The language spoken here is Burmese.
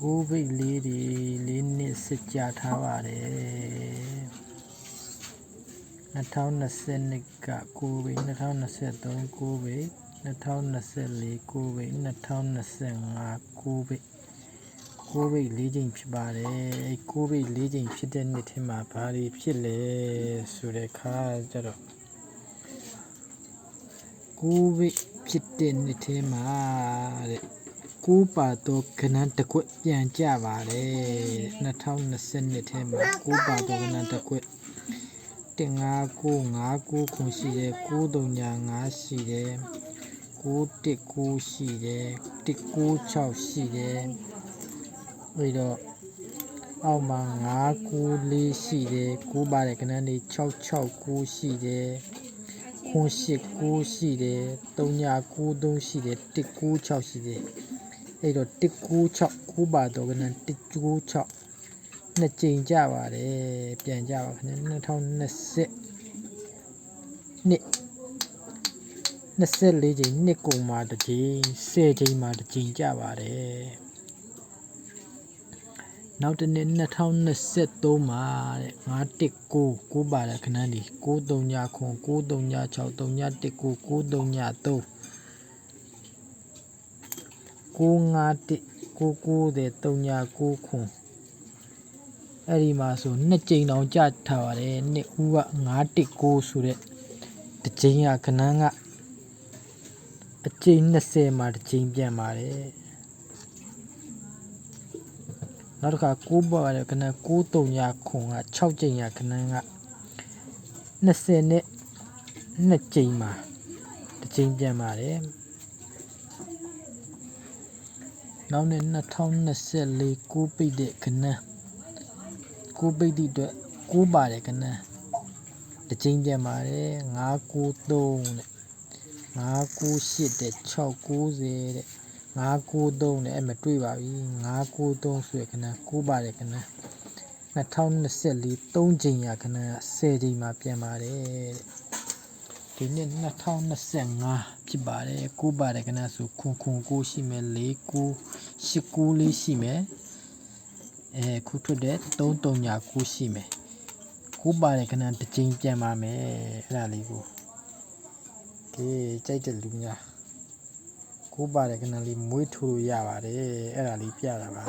ကိုဗစ်လေးတွေလေးနှစ်စစ်ကြထားပါတယ်2020ကကိုဗစ်2023ကိုဗစ်2024ကိုဗစ်2025ကိုဗစ်၄ချိန်ဖြစ်ပါတယ်အဲကိုဗစ်၄ချိန်ဖြစ်တဲ့နှစ်ထဲမှာဘာတွေဖြစ်လဲဆိုတဲ့ခါကျတော့ကိုဗစ်ဖြစ်တဲ့နှစ်ထဲမှာတဲ့ကိုပါတော့ခဏတကွပြန်ကြပါတယ်2020ထဲမှာကိုပါတော့ခဏတကွ15959ခုရှိတယ်935ရှိတယ်919ရှိတယ်196ရှိတယ်ပြီးတော့အောက်မှာ994ရှိတယ်9ပါတယ်ခဏလေး669ရှိတယ်989ရှိတယ်393ရှိတယ်196ရှိတယ်အဲ့တော့196ကိုပါတော့ကန196နှစ်ကြိမ်ကြပါတယ်ပြန်ကြပါခင်ဗျ2020နှစ်24ကြိမ်နှစ်ကုန်မှာတစ်ကြိမ်10ကြိမ်မှာတစ်ကြိမ်ကြပါတယ်နောက်တစ်နှစ်2023မှာတဲ့919ကိုပါတယ်ခဏဒီ939 936 319 939 951 990 399အဲ့ဒီမှာဆိုနှစ်ကြိမ်တောင်ကြထားပါတယ်နှစ်ဦးက919ဆိုတဲ့တစ်ကြိမ်ကခဏကအကြိမ်20မှာတစ်ကြိမ်ပြန်ပါတယ်နောက်တစ်ခါ9ပါတယ်ခဏ939ခွန်က6ကြိမ်ကခဏက20နဲ့2ကြိမ်မှာတစ်ကြိမ်ပြန်ပါတယ်နောက်နဲ့2024ကိုပိတ်တဲ့ခဏကိုပိတ်တဲ့အတွက်9ပါတယ်ခဏတစ်ကြိမ်ပြန်ပါတယ်993တဲ့998တဲ့690တဲ့993နဲ့အဲ့မတွေ့ပါဘူး993ဆိုရခဏ9ပါတယ်ခဏ2024 3ကြိမ်ရခဏ10ကြိမ်မှာပြန်ပါတယ်ဒီနှစ်2025ဖြစ်ပါတယ်9ပါတယ်ခဏဆို9ရှိမယ်4989လေးရှိမယ်ခုထွက်တဲ့339ရှိမယ်9ပါတယ်ခဏတစ်ကြိမ်ပြန်ပါမယ်အဲ့ဒါလေးကိုကဲကြိုက်တဲ့လူများ9ပါတယ်ခဏလေးမွေးထိုးလို့ရပါတယ်အဲ့ဒါလေးပြတာပါ